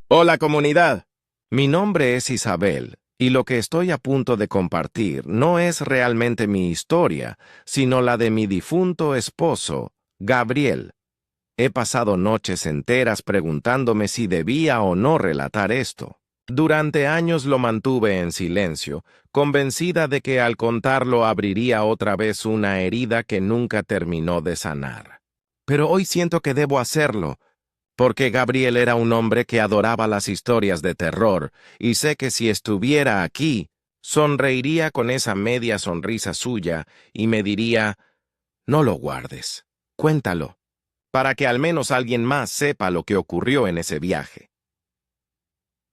Hola comunidad, mi nombre es Isabel y lo que estoy a punto de compartir no es realmente mi historia, sino la de mi difunto esposo, Gabriel. He pasado noches enteras preguntándome si debía o no relatar esto. Durante años lo mantuve en silencio, convencida de que al contarlo abriría otra vez una herida que nunca terminó de sanar. Pero hoy siento que debo hacerlo, porque Gabriel era un hombre que adoraba las historias de terror, y sé que si estuviera aquí, sonreiría con esa media sonrisa suya y me diría, no lo guardes, cuéntalo, para que al menos alguien más sepa lo que ocurrió en ese viaje.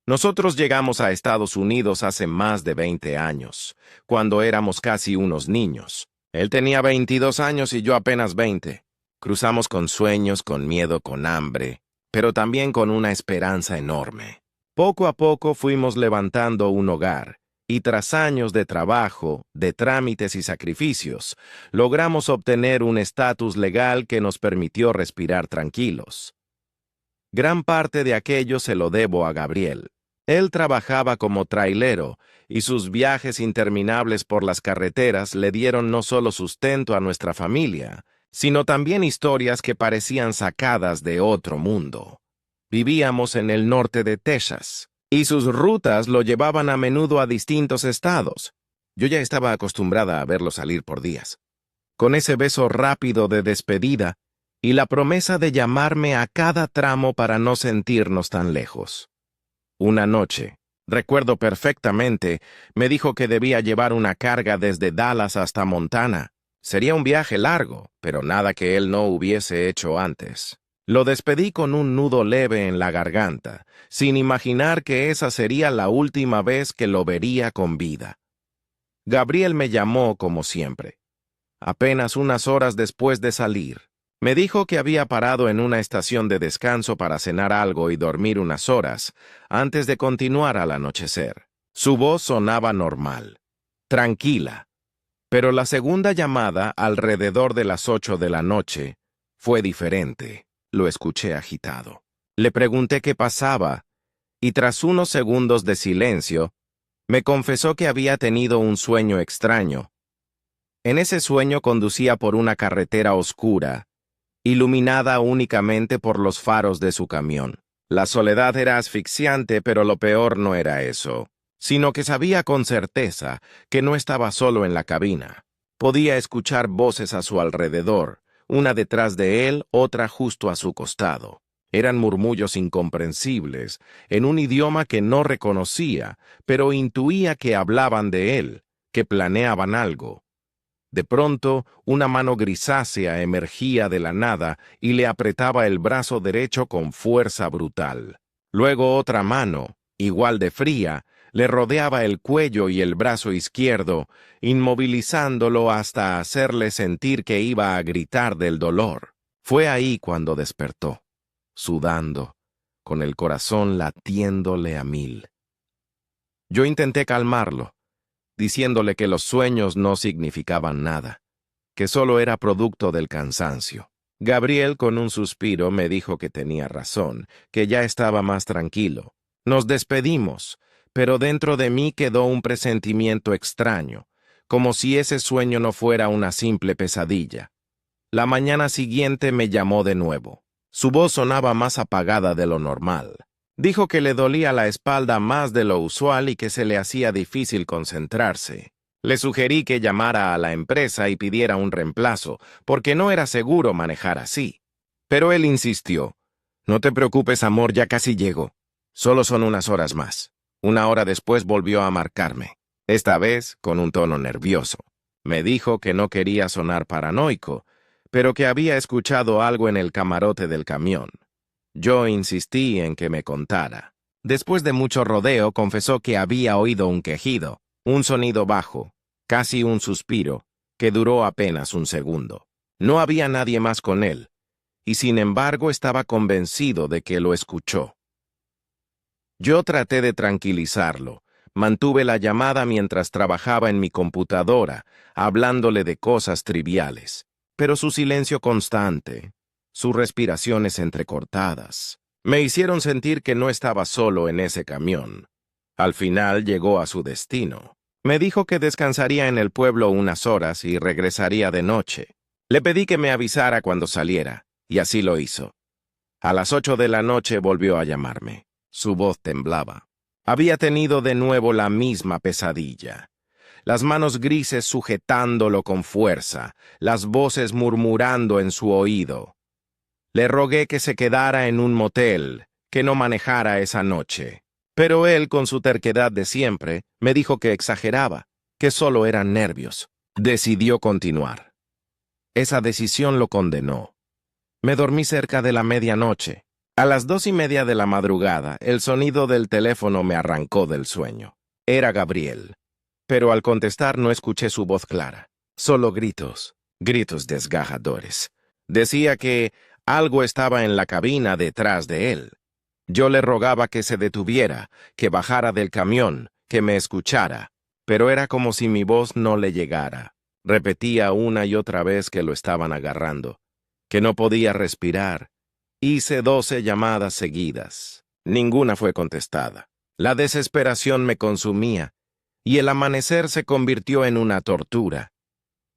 Nosotros llegamos a Estados Unidos hace más de 20 años, cuando éramos casi unos niños. Él tenía 22 años y yo apenas 20. Cruzamos con sueños, con miedo, con hambre, pero también con una esperanza enorme. Poco a poco fuimos levantando un hogar, y tras años de trabajo, de trámites y sacrificios, logramos obtener un estatus legal que nos permitió respirar tranquilos. Gran parte de aquello se lo debo a Gabriel. Él trabajaba como trailero, y sus viajes interminables por las carreteras le dieron no solo sustento a nuestra familia, sino también historias que parecían sacadas de otro mundo. Vivíamos en el norte de Texas, y sus rutas lo llevaban a menudo a distintos estados. Yo ya estaba acostumbrada a verlo salir por días. Con ese beso rápido de despedida, y la promesa de llamarme a cada tramo para no sentirnos tan lejos. Una noche, recuerdo perfectamente, me dijo que debía llevar una carga desde Dallas hasta Montana. Sería un viaje largo, pero nada que él no hubiese hecho antes. Lo despedí con un nudo leve en la garganta, sin imaginar que esa sería la última vez que lo vería con vida. Gabriel me llamó como siempre. Apenas unas horas después de salir, me dijo que había parado en una estación de descanso para cenar algo y dormir unas horas antes de continuar al anochecer. Su voz sonaba normal, tranquila, pero la segunda llamada, alrededor de las 8 de la noche, fue diferente. Lo escuché agitado. Le pregunté qué pasaba, y tras unos segundos de silencio, me confesó que había tenido un sueño extraño. En ese sueño conducía por una carretera oscura, iluminada únicamente por los faros de su camión. La soledad era asfixiante, pero lo peor no era eso, sino que sabía con certeza que no estaba solo en la cabina. Podía escuchar voces a su alrededor, una detrás de él, otra justo a su costado. Eran murmullos incomprensibles, en un idioma que no reconocía, pero intuía que hablaban de él, que planeaban algo. De pronto, una mano grisácea emergía de la nada y le apretaba el brazo derecho con fuerza brutal. Luego otra mano, igual de fría, le rodeaba el cuello y el brazo izquierdo, inmovilizándolo hasta hacerle sentir que iba a gritar del dolor. Fue ahí cuando despertó, sudando, con el corazón latiéndole a mil. Yo intenté calmarlo, diciéndole que los sueños no significaban nada, que solo era producto del cansancio. Gabriel, con un suspiro, me dijo que tenía razón, que ya estaba más tranquilo. Nos despedimos, pero dentro de mí quedó un presentimiento extraño, como si ese sueño no fuera una simple pesadilla. La mañana siguiente me llamó de nuevo. Su voz sonaba más apagada de lo normal. Dijo que le dolía la espalda más de lo usual y que se le hacía difícil concentrarse. Le sugerí que llamara a la empresa y pidiera un reemplazo, porque no era seguro manejar así. Pero él insistió. No te preocupes, amor, ya casi llego. Solo son unas horas más. Una hora después volvió a marcarme, esta vez con un tono nervioso. Me dijo que no quería sonar paranoico, pero que había escuchado algo en el camarote del camión. Yo insistí en que me contara. Después de mucho rodeo, confesó que había oído un quejido, un sonido bajo, casi un suspiro, que duró apenas un segundo. No había nadie más con él, y sin embargo estaba convencido de que lo escuchó. Yo traté de tranquilizarlo. Mantuve la llamada mientras trabajaba en mi computadora, hablándole de cosas triviales, pero su silencio constante, sus respiraciones entrecortadas, Me hicieron sentir que no estaba solo en ese camión. Al final llegó a su destino. Me dijo que descansaría en el pueblo unas horas y regresaría de noche. Le pedí que me avisara cuando saliera, y así lo hizo. A las 8 de la noche volvió a llamarme. Su voz temblaba. Había tenido de nuevo la misma pesadilla. Las manos grises sujetándolo con fuerza, las voces murmurando en su oído. Le rogué que se quedara en un motel, que no manejara esa noche. Pero él, con su terquedad de siempre, me dijo que exageraba, que solo eran nervios. Decidió continuar. Esa decisión lo condenó. Me dormí cerca de la medianoche. A las 2:30 de la madrugada, el sonido del teléfono me arrancó del sueño. Era Gabriel. Pero al contestar no escuché su voz clara. Solo gritos, gritos desgarradores. Decía que algo estaba en la cabina detrás de él. Yo le rogaba que se detuviera, que bajara del camión, que me escuchara, pero era como si mi voz no le llegara. Repetía una y otra vez que lo estaban agarrando, que no podía respirar. Hice 12 llamadas seguidas. Ninguna fue contestada. La desesperación me consumía, y el amanecer se convirtió en una tortura.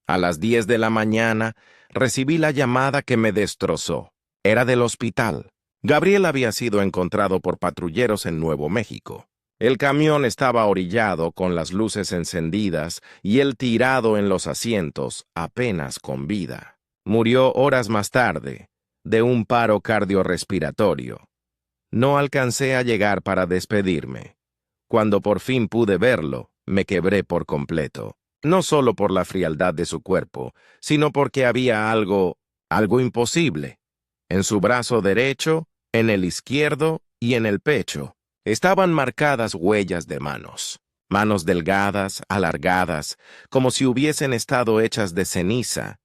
A las 10 de la mañana recibí la llamada que me destrozó. Era del hospital. Gabriel había sido encontrado por patrulleros en Nuevo México. El camión estaba orillado con las luces encendidas y él tirado en los asientos, apenas con vida. Murió horas más tarde, de un paro cardiorrespiratorio. No alcancé a llegar para despedirme. Cuando por fin pude verlo, me quebré por completo. No solo por la frialdad de su cuerpo, sino porque había algo imposible. En su brazo derecho, en el izquierdo y en el pecho, estaban marcadas huellas de manos. Manos delgadas, alargadas, como si hubiesen estado hechas de ceniza.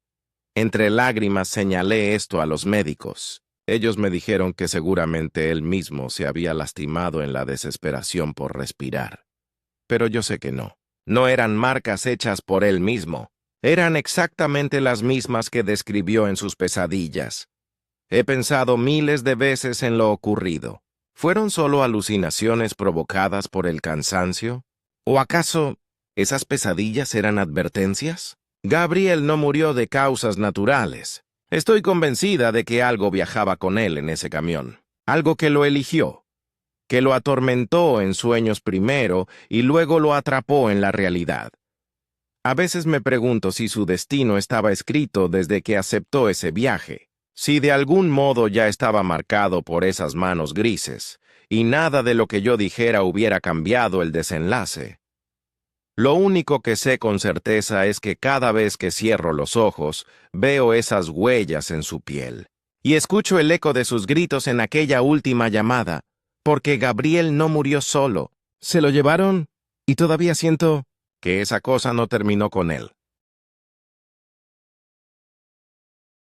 Entre lágrimas señalé esto a los médicos. Ellos me dijeron que seguramente él mismo se había lastimado en la desesperación por respirar. Pero yo sé que no. No eran marcas hechas por él mismo. Eran exactamente las mismas que describió en sus pesadillas. He pensado miles de veces en lo ocurrido. ¿Fueron solo alucinaciones provocadas por el cansancio? ¿O acaso esas pesadillas eran advertencias? Gabriel no murió de causas naturales. Estoy convencida de que algo viajaba con él en ese camión. Algo que lo eligió, que lo atormentó en sueños primero y luego lo atrapó en la realidad. A veces me pregunto si su destino estaba escrito desde que aceptó ese viaje. Si de algún modo ya estaba marcado por esas manos grises, y nada de lo que yo dijera hubiera cambiado el desenlace. Lo único que sé con certeza es que cada vez que cierro los ojos, veo esas huellas en su piel, y escucho el eco de sus gritos en aquella última llamada, porque Gabriel no murió solo. Se lo llevaron, y todavía siento que esa cosa no terminó con él.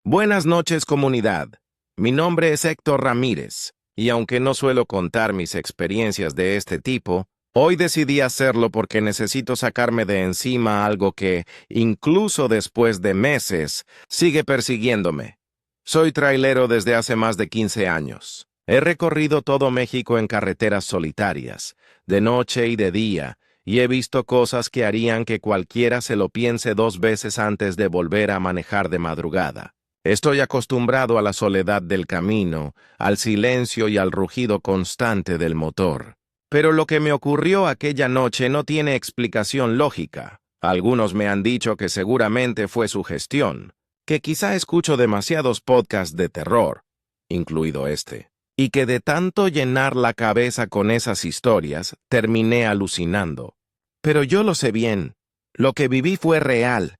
Buenas noches, comunidad. Mi nombre es Héctor Ramírez, y aunque no suelo contar mis experiencias de este tipo, hoy decidí hacerlo porque necesito sacarme de encima algo que, incluso después de meses, sigue persiguiéndome. Soy trailero desde hace más de 15 años. He recorrido todo México en carreteras solitarias, de noche y de día, y he visto cosas que harían que cualquiera se lo piense 2 veces antes de volver a manejar de madrugada. Estoy acostumbrado a la soledad del camino, al silencio y al rugido constante del motor. Pero lo que me ocurrió aquella noche no tiene explicación lógica. Algunos me han dicho que seguramente fue sugestión, que quizá escucho demasiados podcasts de terror, incluido este, y que de tanto llenar la cabeza con esas historias, terminé alucinando. Pero yo lo sé bien. Lo que viví fue real.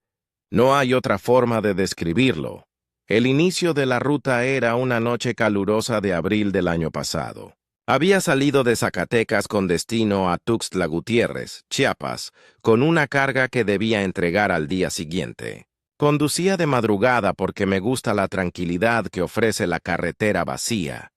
No hay otra forma de describirlo. El inicio de la ruta era una noche calurosa de abril del año pasado. Había salido de Zacatecas con destino a Tuxtla Gutiérrez, Chiapas, con una carga que debía entregar al día siguiente. Conducía de madrugada porque me gusta la tranquilidad que ofrece la carretera vacía.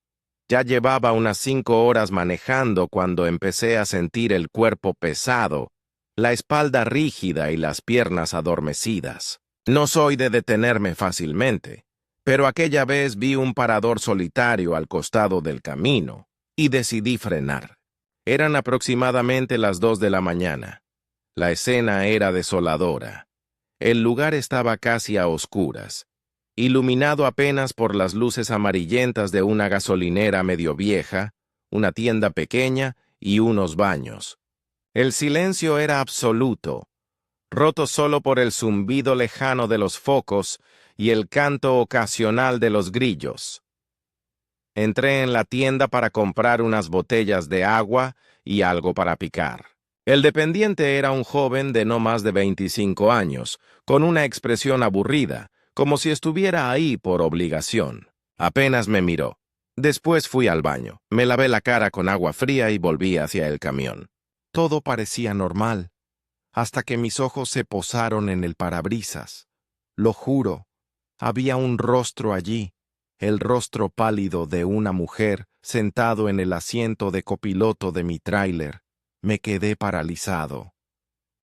Ya llevaba unas 5 horas manejando cuando empecé a sentir el cuerpo pesado, la espalda rígida y las piernas adormecidas. No soy de detenerme fácilmente, Pero aquella vez vi un parador solitario al costado del camino y decidí frenar. Eran aproximadamente las 2 de la mañana. La escena era desoladora. El lugar estaba casi a oscuras, iluminado apenas por las luces amarillentas de una gasolinera medio vieja, una tienda pequeña y unos baños. El silencio era absoluto, roto solo por el zumbido lejano de los focos y el canto ocasional de los grillos. Entré en la tienda para comprar unas botellas de agua y algo para picar. El dependiente era un joven de no más de 25 años, con una expresión aburrida, como si estuviera ahí por obligación. Apenas me miró. Después fui al baño, me lavé la cara con agua fría y volví hacia el camión. Todo parecía normal, hasta que mis ojos se posaron en el parabrisas. Lo juro, había un rostro allí, el rostro pálido de una mujer sentado en el asiento de copiloto de mi tráiler. Me quedé paralizado.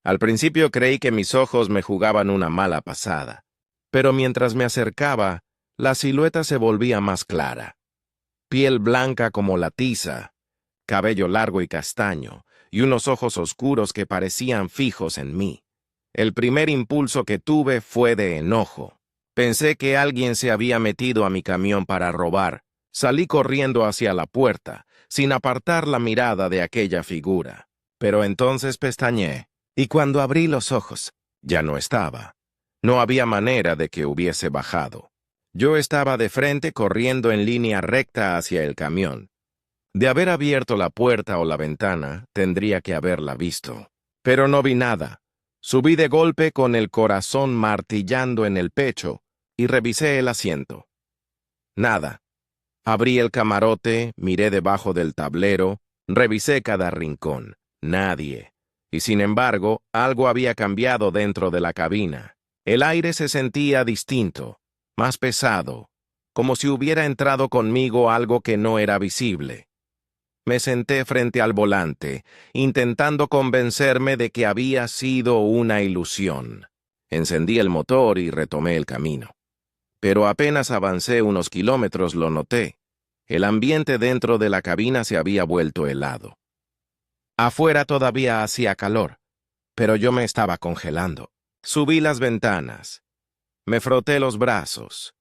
Al principio creí que mis ojos me jugaban una mala pasada, pero mientras me acercaba, la silueta se volvía más clara. Piel blanca como la tiza, cabello largo y castaño, y unos ojos oscuros que parecían fijos en mí. El primer impulso que tuve fue de enojo. Pensé que alguien se había metido a mi camión para robar. Salí corriendo hacia la puerta, sin apartar la mirada de aquella figura. Pero entonces pestañeé, y cuando abrí los ojos, ya no estaba. No había manera de que hubiese bajado. Yo estaba de frente corriendo en línea recta hacia el camión. De haber abierto la puerta o la ventana, tendría que haberla visto. Pero no vi nada. Subí de golpe con el corazón martillando en el pecho y revisé el asiento. Nada. Abrí el camarote, miré debajo del tablero, revisé cada rincón. Nadie. Y sin embargo, algo había cambiado dentro de la cabina. El aire se sentía distinto, más pesado, como si hubiera entrado conmigo algo que no era visible. Me senté frente al volante, intentando convencerme de que había sido una ilusión. Encendí el motor y retomé el camino. Pero apenas avancé unos kilómetros lo noté. El ambiente dentro de la cabina se había vuelto helado. Afuera todavía hacía calor, pero yo me estaba congelando. Subí las ventanas. Me froté los brazos,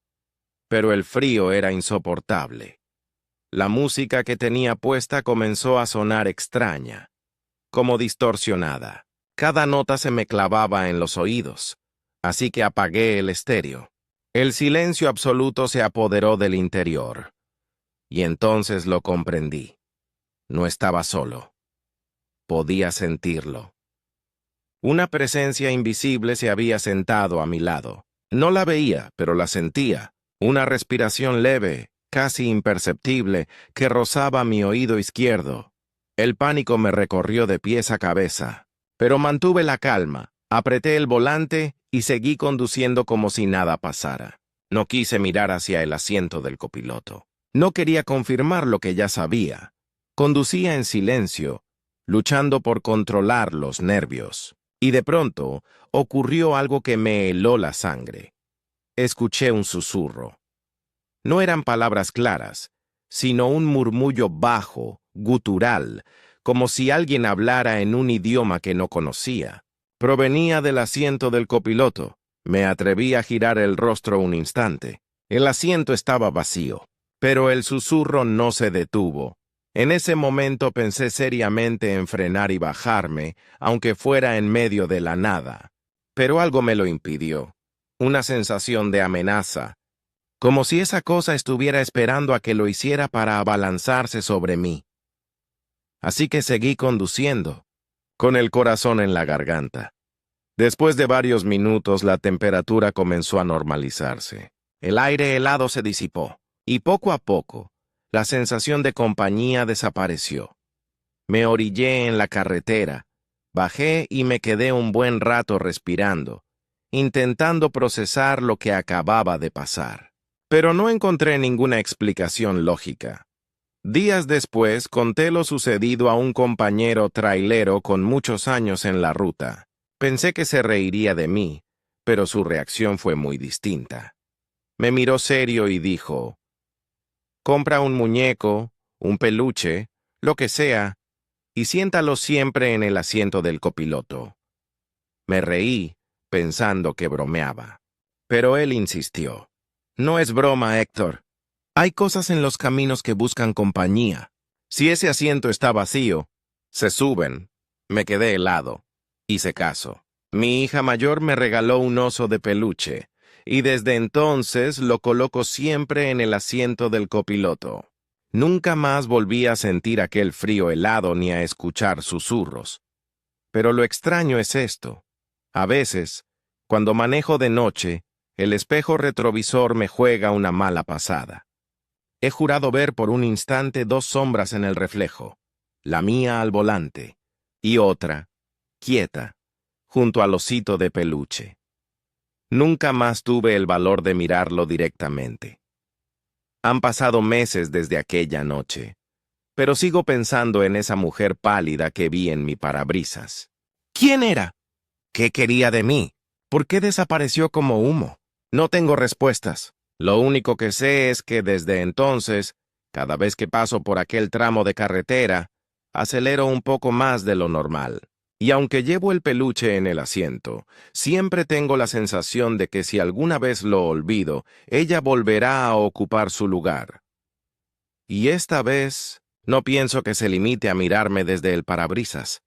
pero el frío era insoportable. La música que tenía puesta comenzó a sonar extraña, como distorsionada. Cada nota se me clavaba en los oídos, así que apagué el estéreo. El silencio absoluto se apoderó del interior, y entonces lo comprendí. No estaba solo. Podía sentirlo. Una presencia invisible se había sentado a mi lado. No la veía, pero la sentía. Una respiración leve, casi imperceptible, que rozaba mi oído izquierdo. El pánico me recorrió de pies a cabeza, pero mantuve la calma, apreté el volante y seguí conduciendo como si nada pasara. No quise mirar hacia el asiento del copiloto. No quería confirmar lo que ya sabía. Conducía en silencio, luchando por controlar los nervios. Y de pronto ocurrió algo que me heló la sangre. Escuché un susurro. No eran palabras claras, sino un murmullo bajo, gutural, como si alguien hablara en un idioma que no conocía. Provenía del asiento del copiloto. Me atreví a girar el rostro un instante. El asiento estaba vacío, pero el susurro no se detuvo. En ese momento pensé seriamente en frenar y bajarme, aunque fuera en medio de la nada. Pero algo me lo impidió. Una sensación de amenaza, como si esa cosa estuviera esperando a que lo hiciera para abalanzarse sobre mí. Así que seguí conduciendo, con el corazón en la garganta. Después de varios minutos, la temperatura comenzó a normalizarse. El aire helado se disipó, y poco a poco, la sensación de compañía desapareció. Me orillé en la carretera, bajé y me quedé un buen rato respirando, intentando procesar lo que acababa de pasar. Pero no encontré ninguna explicación lógica. Días después conté lo sucedido a un compañero trailero con muchos años en la ruta. Pensé que se reiría de mí, pero su reacción fue muy distinta. Me miró serio y dijo, compra un muñeco, un peluche, lo que sea, y siéntalo siempre en el asiento del copiloto. Me reí, pensando que bromeaba. Pero él insistió. No es broma, Héctor. Hay cosas en los caminos que buscan compañía. Si ese asiento está vacío, se suben. Me quedé helado. Hice caso. Mi hija mayor me regaló un oso de peluche, y desde entonces lo coloco siempre en el asiento del copiloto. Nunca más volví a sentir aquel frío helado ni a escuchar susurros. Pero lo extraño es esto. A veces, cuando manejo de noche, el espejo retrovisor me juega una mala pasada. He jurado ver por un instante dos sombras en el reflejo, la mía al volante y otra, quieta, junto al osito de peluche. Nunca más tuve el valor de mirarlo directamente. Han pasado meses desde aquella noche, pero sigo pensando en esa mujer pálida que vi en mi parabrisas. ¿Quién era? ¿Qué quería de mí? ¿Por qué desapareció como humo? No tengo respuestas. Lo único que sé es que desde entonces, cada vez que paso por aquel tramo de carretera, acelero un poco más de lo normal. Y aunque llevo el peluche en el asiento, siempre tengo la sensación de que si alguna vez lo olvido, ella volverá a ocupar su lugar. Y esta vez, no pienso que se limite a mirarme desde el parabrisas.